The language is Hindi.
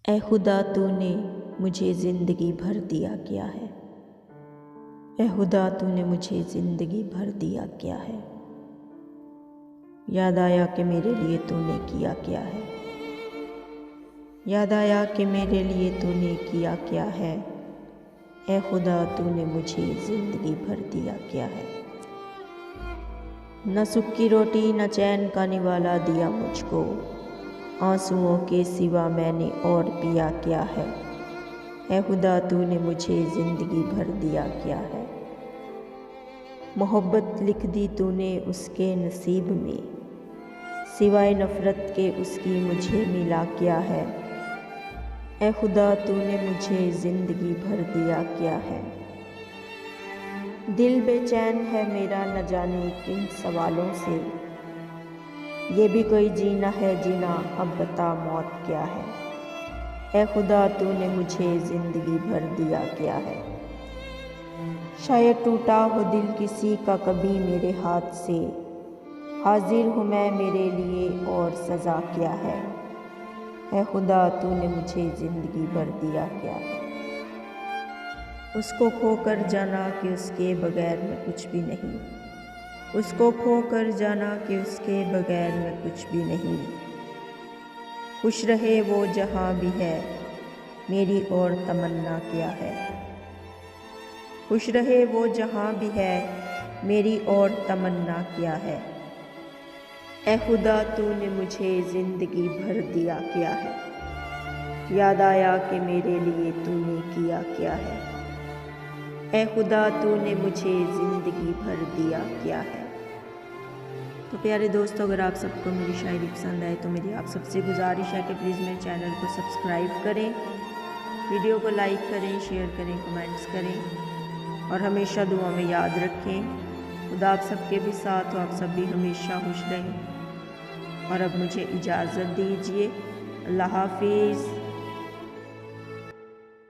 ए खुदा तूने मुझे ज़िंदगी भर दिया क्या है। ए खुदा तूने मुझे ज़िंदगी भर दिया क्या है। याद आया कि मेरे लिए तूने किया क्या है। याद आया कि मेरे लिए तूने किया क्या है। ए खुदा तूने मुझे ज़िंदगी भर दिया क्या है। न सुख की रोटी न चैन का निवाला दिया मुझको, आंसुओं के सिवा मैंने और पिया क्या है। ऐ खुदा तूने मुझे ज़िंदगी भर दिया क्या है। मोहब्बत लिख दी तूने उसके नसीब में, सिवाय नफ़रत के उसकी मुझे मिला क्या है। ऐ खुदा तूने मुझे ज़िंदगी भर दिया क्या है। दिल बेचैन है मेरा न जाने किन सवालों से, ये भी कोई जीना है जीना अब बता मौत क्या है। ऐ खुदा तूने मुझे ज़िंदगी भर दिया क्या है। शायद टूटा हो दिल किसी का कभी मेरे हाथ से, हाजिर हूँ मैं मेरे लिए और सज़ा क्या है। ऐ खुदा तूने मुझे ज़िंदगी भर दिया क्या है। उसको खोकर जाना कि उसके बगैर मैं कुछ भी नहीं, उसको खोकर जाना कि उसके बगैर मैं कुछ भी नहीं। खुश रहे वो जहाँ भी है, मेरी और तमन्ना क्या है। खुश रहे वो जहाँ भी है, मेरी और तमन्ना क्या है। ऐ खुदा तूने मुझे ज़िंदगी भर दिया क्या है। याद आया कि मेरे लिए तूने किया क्या है। ऐ खुदा तूने मुझे ज़िंदगी भर दिया क्या है। तो प्यारे दोस्तों, अगर आप सबको मेरी शायरी पसंद आए तो मेरी आप सबसे गुजारिश है कि प्लीज़ मेरे चैनल को सब्सक्राइब करें, वीडियो को लाइक करें, शेयर करें, कमेंट्स करें और हमेशा दुआ में याद रखें। खुदा आप सबके भी साथ हो, आप सब भी हमेशा खुश रहें। और अब मुझे इजाज़त दीजिए। अल्लाह हाफिज़।